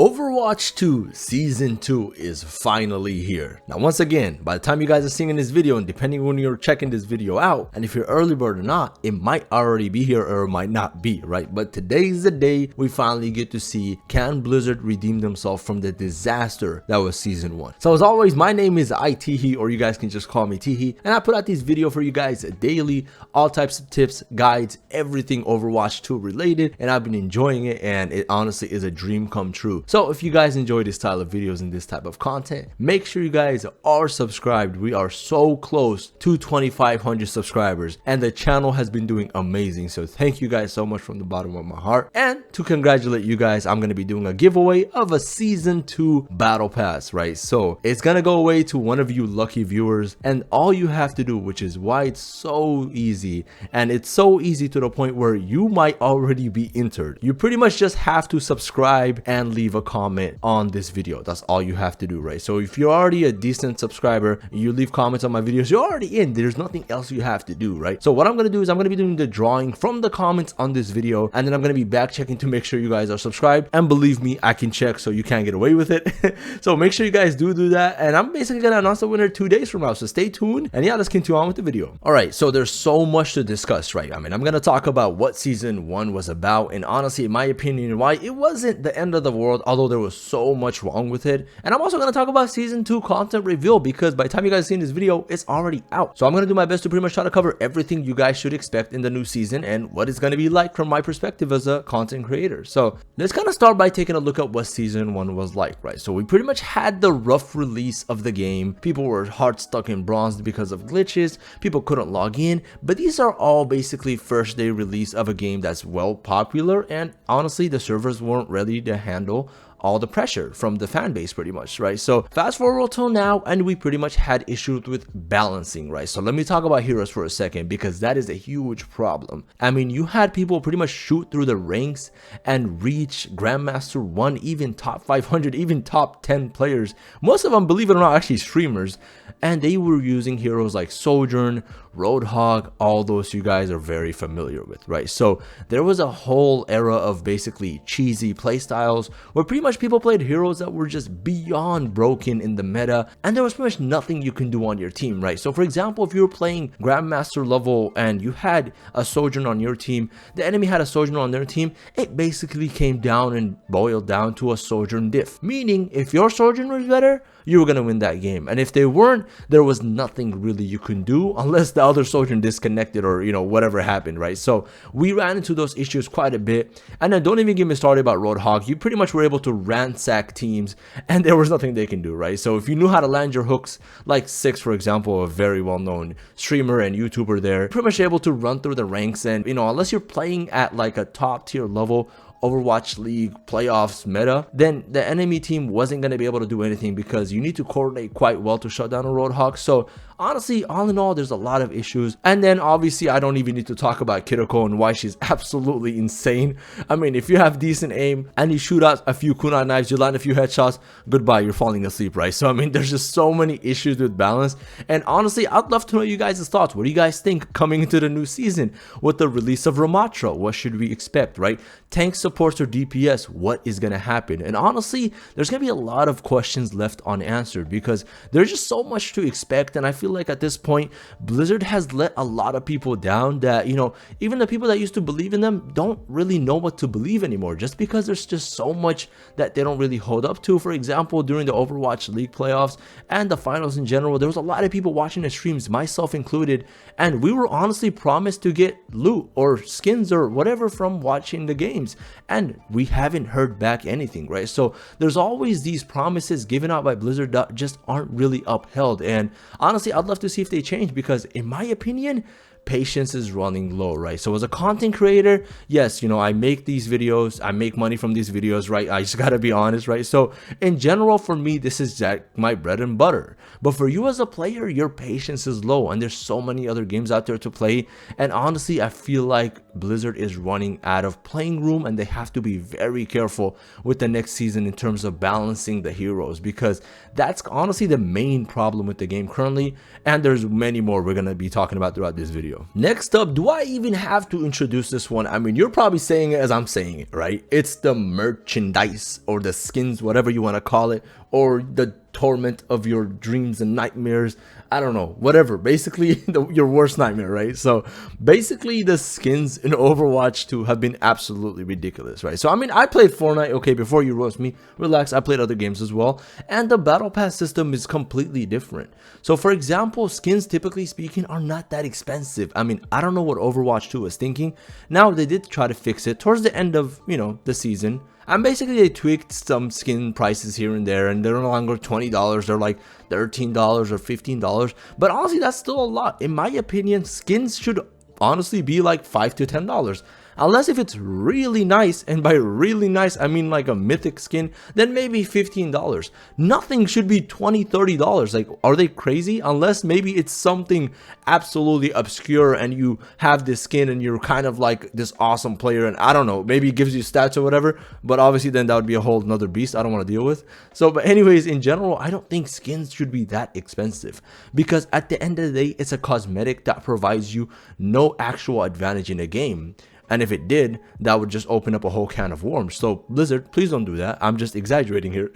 Overwatch 2 Season 2 is finally here. Now once again, by the time you guys are seeing this video, and depending when you're checking this video out, and if you're early bird or not, it might already be here or it might not be, right? But today's the day we finally get to see, can Blizzard redeem themselves from the disaster that was Season 1. So as always, my name is iTeehee, or you guys can just call me Teehee, and I put out these videos for you guys daily, all types of tips, guides, everything Overwatch 2 related, and I've been enjoying it, and it honestly is a dream come true. So if you guys enjoy this style of videos and this type of content, make sure you guys are subscribed. We are so close to 2,500 subscribers and the channel has been doing amazing. So thank you guys so much from the bottom of my heart. And to congratulate you guys, I'm going to be doing a giveaway of a Season 2 Battle Pass, right? So it's going to go away to one of you lucky viewers, and all you have to do, which is why it's so easy, and it's so easy to the point where you might already be entered. You pretty much just have to subscribe and leave a comment on this video. That's all you have to do, right? So if you're already a decent subscriber, you leave comments on my videos, you're already in. There's nothing else you have to do, right? So what I'm going to do is I'm going to be doing the drawing from the comments on this video, and then I'm going to be back checking to make sure you guys are subscribed. And believe me, I can check, so you can't get away with it. So make sure you guys do that, and I'm basically going to announce the winner 2 days from now, so stay tuned. And yeah, let's continue on with the video. All right, so there's so much to discuss, right? I mean, I'm going to talk about what Season 1 was about, and honestly, in my opinion, why it wasn't the end of the world, although there was so much wrong with it. And I'm also going to talk about Season 2 content reveal, because by the time you guys seen this video, it's already out. So I'm going to do my best to pretty much try to cover everything you guys should expect in the new season and what it's going to be like from my perspective as a content creator. So let's kind of start by taking a look at what Season 1 was like, right? So we pretty much had the rough release of the game. People were hard stuck in bronze because of glitches. People couldn't log in, but these are all basically first day release of a game that's well popular, and honestly the servers weren't ready to handle all the pressure from the fan base pretty much, right? So fast forward till now, and we pretty much had issues with balancing, right? So let me talk about heroes for a second, because that is a huge problem. I mean, you had people pretty much shoot through the ranks and reach Grandmaster 1, even top 500, even top 10 players. Most of them, believe it or not, actually streamers, and they were using heroes like Sojourn, Roadhog, all those you guys are very familiar with, right? So there was a whole era of basically cheesy playstyles where pretty much people played heroes that were just beyond broken in the meta, and there was pretty much nothing you can do on your team, right? So for example, if you were playing Grandmaster level and you had a Sojourn on your team, the enemy had a Sojourn on their team, it basically came down and boiled down to a Sojourn diff, meaning if your Sojourn was better, you were going to win that game, and if they weren't, there was nothing really you can do unless the other Sojourn disconnected or, you know, whatever happened, right? So we ran into those issues quite a bit. And then don't even get me started about Roadhog. You pretty much were able to ransack teams and there was nothing they can do, right? So if you knew how to land your hooks, like Six, for example, a very well-known streamer and YouTuber there, pretty much able to run through the ranks, and, you know, unless you're playing at like a top tier level Overwatch League playoffs meta, then the enemy team wasn't going to be able to do anything, because you need to coordinate quite well to shut down a Roadhog. So honestly, all in all, there's a lot of issues. And then obviously I don't even need to talk about Kiriko and why she's absolutely insane. I mean, if you have decent aim and you shoot out a few kunai knives, you land a few headshots, goodbye, you're falling asleep, right? So I mean, there's just so many issues with balance. And honestly, I'd love to know you guys' thoughts. What do you guys think coming into the new season with the release of Ramattra? What should we expect, right? Tank supports or DPS, what is going to happen? And honestly, there's going to be a lot of questions left unanswered, because there's just so much to expect. And I feel like at this point, Blizzard has let a lot of people down that, you know, even the people that used to believe in them don't really know what to believe anymore, just because there's just so much that they don't really hold up to. For example, during the Overwatch League playoffs and the finals in general, there was a lot of people watching the streams, myself included, and we were honestly promised to get loot or skins or whatever from watching the games, and we haven't heard back anything, right? So there's always these promises given out by Blizzard that just aren't really upheld, and honestly, I'd love to see if they change, because in my opinion, patience is running low, right? So as a content creator, yes, you know, I make these videos, I make money from these videos, right? I just gotta be honest, right? So in general, for me, this is my bread and butter. But for you as a player, your patience is low, and there's so many other games out there to play. And honestly, I feel like Blizzard is running out of playing room, and they have to be very careful with the next season in terms of balancing the heroes, because that's honestly the main problem with the game currently, and there's many more we're gonna be talking about throughout this video. Next up, do I even have to introduce this one? I mean, you're probably saying it as I'm saying it, right? It's the merchandise, or the skins, whatever you want to call it, or the torment of your dreams and nightmares. I don't know, whatever, basically your worst nightmare, right? So basically the skins in Overwatch 2 have been absolutely ridiculous, right? So I mean, I played Fortnite, okay, before you roast me, relax, I played other games as well, and the battle pass system is completely different. So for example, skins, typically speaking, are not that expensive. I mean, I don't know what Overwatch 2 was thinking. Now they did try to fix it towards the end of, you know, the season. And basically they tweaked some skin prices here and there, and they're no longer $20, they're like $13 or $15. But honestly, that's still a lot. In my opinion, skins should honestly be like $5 to $10. Unless if it's really nice, and by really nice I mean like a mythic skin, then maybe $15. Nothing should be $20, $30. Like, are they crazy? Unless maybe it's something absolutely obscure and you have this skin and you're kind of like this awesome player, and I don't know, maybe it gives you stats or whatever, but obviously then that would be a whole nother beast I don't want to deal with. So but anyways, in general, I don't think skins should be that expensive, because at the end of the day, it's a cosmetic that provides you no actual advantage in the game. And if it did, that would just open up a whole can of worms. So Blizzard, please don't do that. I'm just exaggerating here.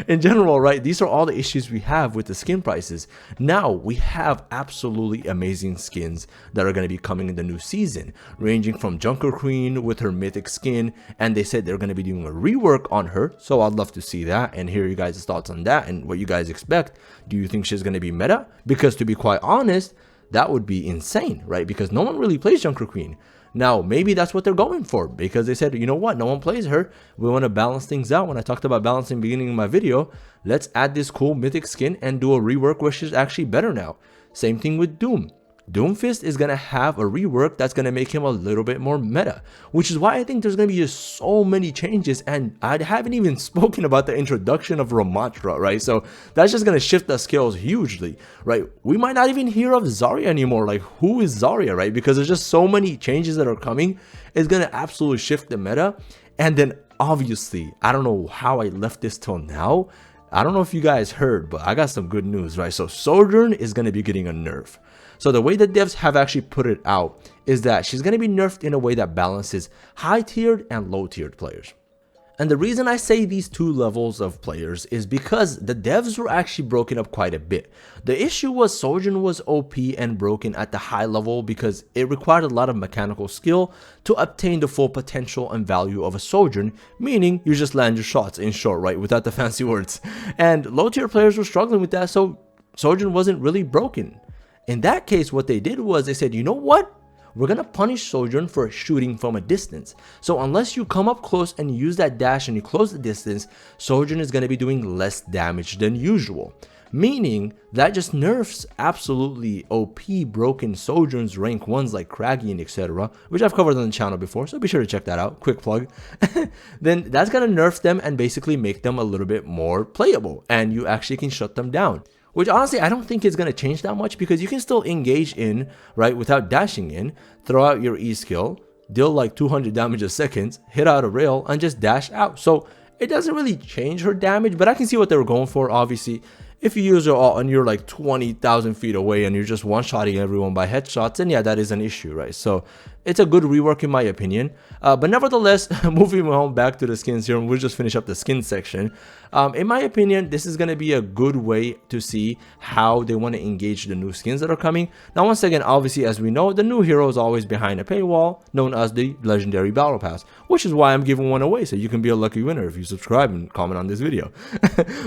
In general, right, these are all the issues we have with the skin prices. Now we have absolutely amazing skins that are going to be coming in the new season, ranging from Junker Queen with her mythic skin, and they said they're going to be doing a rework on her. So I'd love to see that and hear you guys' thoughts on that and what you guys expect. Do you think she's going to be meta? Because to be quite honest, that would be insane, right? Because no one really plays Junker Queen. Now, maybe that's what they're going for, because they said, you know what, no one plays her. We want to balance things out. When I talked about balancing beginning of my video, let's add this cool mythic skin and do a rework where she's actually better now. Same thing with Doom. Doomfist is going to have a rework that's going to make him a little bit more meta, which is why I think there's going to be just so many changes. And I haven't even spoken about the introduction of Ramattra, right? So that's just going to shift the scales hugely, right? We might not even hear of Zarya anymore. Like, who is Zarya, right? Because there's just so many changes that are coming. It's going to absolutely shift the meta. And then obviously, I don't know how I left this till now. I don't know if you guys heard, but I got some good news, right? So Sojourn is going to be getting a nerf. So the way that devs have actually put it out is that she's going to be nerfed in a way that balances high-tiered and low-tiered players. And the reason I say these two levels of players is because the devs were actually broken up quite a bit. The issue was Sojourn was OP and broken at the high level because it required a lot of mechanical skill to obtain the full potential and value of a Sojourn, meaning you just land your shots, in short, right, without the fancy words. And low-tier players were struggling with that, so Sojourn wasn't really broken. In that case, what they did was they said, you know what? We're going to punish Sojourn for shooting from a distance. So unless you come up close and use that dash and you close the distance, Sojourn is going to be doing less damage than usual. Meaning that just nerfs absolutely OP broken Sojourns rank 1s like Craggy and etc. Which I've covered on the channel before, so be sure to check that out. Quick plug. Then that's going to nerf them and basically make them a little bit more playable. And you actually can shut them down. Which honestly, I don't think is going to change that much because you can still engage in, right, without dashing in, throw out your E skill, deal like 200 damage a second, hit out a rail, and just dash out. So it doesn't really change her damage, but I can see what they were going for, obviously. If you use her ult and you're like 20,000 feet away and you're just one-shotting everyone by headshots, then yeah, that is an issue, right? So it's a good rework in my opinion. But nevertheless, moving on back to the skins here, and we'll just finish up the skin section. In my opinion, this is going to be a good way to see how they want to engage the new skins that are coming. Now, once again, obviously, as we know, the new hero is always behind a paywall, known as the Legendary Battle Pass, which is why I'm giving one away, so you can be a lucky winner if you subscribe and comment on this video.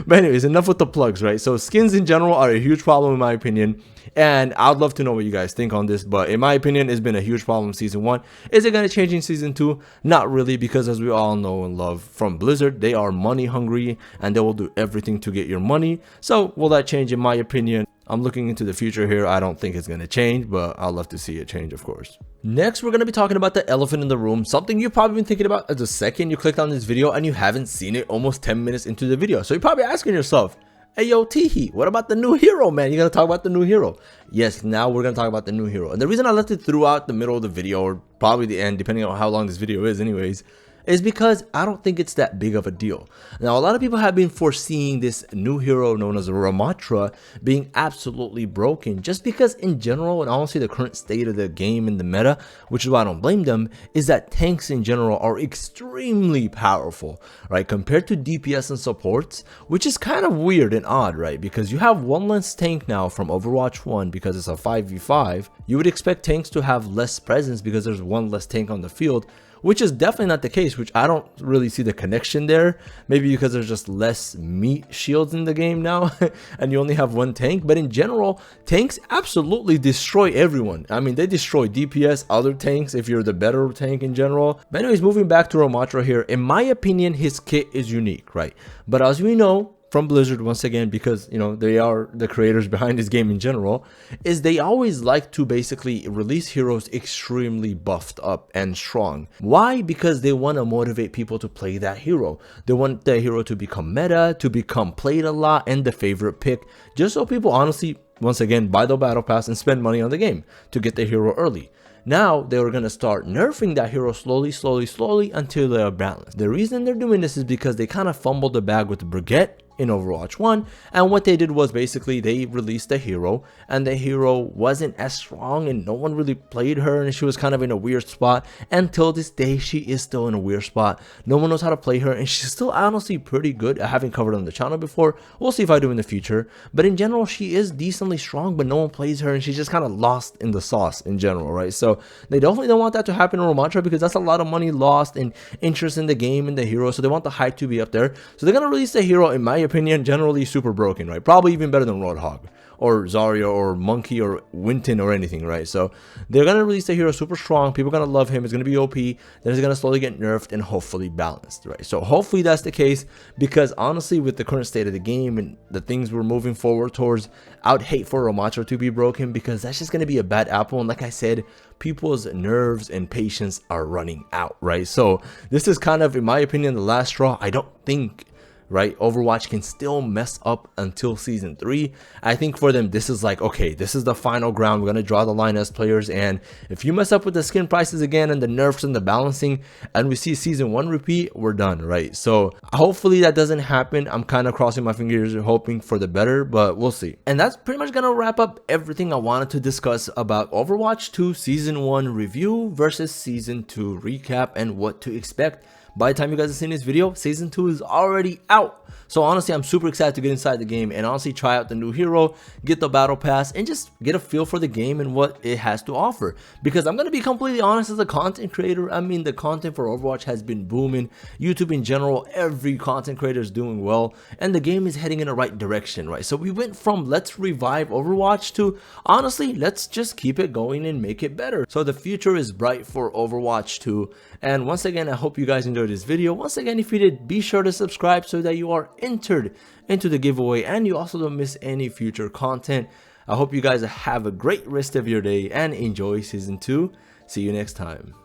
But anyways, enough with the plugs, right? So skins in general are a huge problem in my opinion, and I'd love to know what you guys think on this, but in my opinion, it's been a huge problem in season 1. Is it going to change in season 2? Not really, because as we all know and love from Blizzard, they are money hungry and they will do everything to get your money. So will that change? In my opinion, I'm looking into the future here. I don't think it's going to change, but I'd love to see it change, of course. Next, we're going to be talking about the elephant in the room, something you've probably been thinking about as the second you clicked on this video and you haven't seen it almost 10 minutes into the video. So you're probably asking yourself, Hey yo, Teehee, what about the new hero, man? You gonna talk about the new hero? Yes, now we're gonna talk about the new hero. And the reason I left it throughout the middle of the video, or probably the end, depending on how long this video is anyways, is because I don't think it's that big of a deal. Now, a lot of people have been foreseeing this new hero known as Ramattra being absolutely broken, just because in general, and honestly the current state of the game and the meta, which is why I don't blame them, is that tanks in general are extremely powerful, right? Compared to DPS and supports, which is kind of weird and odd, right? Because you have one less tank now from Overwatch 1 because it's a 5v5. You would expect tanks to have less presence because there's one less tank on the field, which is definitely not the case, which I don't really see the connection there. Maybe because there's just less meat shields in the game now and you only have one tank. But in general, tanks absolutely destroy everyone. I mean, they destroy DPS, other tanks if you're the better tank in general. But anyways, moving back to Ramattra here, in my opinion, his kit is unique, right? But as we know, from Blizzard, once again, because you know they are the creators behind this game in general, is they always like to basically release heroes extremely buffed up and strong. Why? Because they want to motivate people to play that hero. They want the hero to become meta, to become played a lot, and the favorite pick, just so people honestly, once again, buy the battle pass and spend money on the game to get the hero early. Now they were going to start nerfing that hero slowly until they are balanced. The reason they're doing this is because they kind of fumbled the bag with the Brigitte in Overwatch 1, and what they did was basically they released a hero, and the hero wasn't as strong and no one really played her, and she was kind of in a weird spot. Until this day, she is still in a weird spot. No one knows how to play her, and she's still honestly pretty good. I haven't covered on the channel before. We'll see if I do in the future, but in general she is decently strong, but no one plays her, and she's just kind of lost in the sauce in general, right? So they definitely don't want that to happen in Ramattra, because that's a lot of money lost and interest in the game and the hero. So they want the hype to be up there, so they're gonna release the hero, in my opinion, generally super broken, right? Probably even better than Roadhog or Zarya or Monkey or Winton or anything, right? So they're gonna release the hero super strong. People are gonna love him. It's gonna be OP. Then it's gonna slowly get nerfed and hopefully balanced, right? So hopefully that's the case, because honestly, with the current state of the game and the things we're moving forward towards, I would hate for Ramattra to be broken, because that's just gonna be a bad apple. And like I said, people's nerves and patience are running out, right? So this is kind of, in my opinion, the last straw. I don't think, right, Overwatch can still mess up until season 3. I think for them, this is like, okay, this is the final ground. We're gonna draw the line as players, and if you mess up with the skin prices again and the nerfs and the balancing, and we see season 1 repeat, we're done, right? So hopefully that doesn't happen. I'm kind of crossing my fingers and hoping for the better, but we'll see. And that's pretty much gonna wrap up everything I wanted to discuss about Overwatch 2 season 1 review versus season 2 recap and what to expect. By the time you guys are seeing this video, season 2 is already out. So honestly, I'm super excited to get inside the game and honestly try out the new hero, get the battle pass, and just get a feel for the game and what it has to offer. Because I'm going to be completely honest, as a content creator, I mean, the content for Overwatch has been booming. YouTube in general, every content creator is doing well, and the game is heading in the right direction, right? So we went from let's revive Overwatch to honestly, let's just keep it going and make it better. So the future is bright for Overwatch 2. And once again, I hope you guys enjoyed this video. Once again, if you did, be sure to subscribe so that you are entered into the giveaway and you also don't miss any future content. I hope you guys have a great rest of your day and enjoy season 2. See you next time.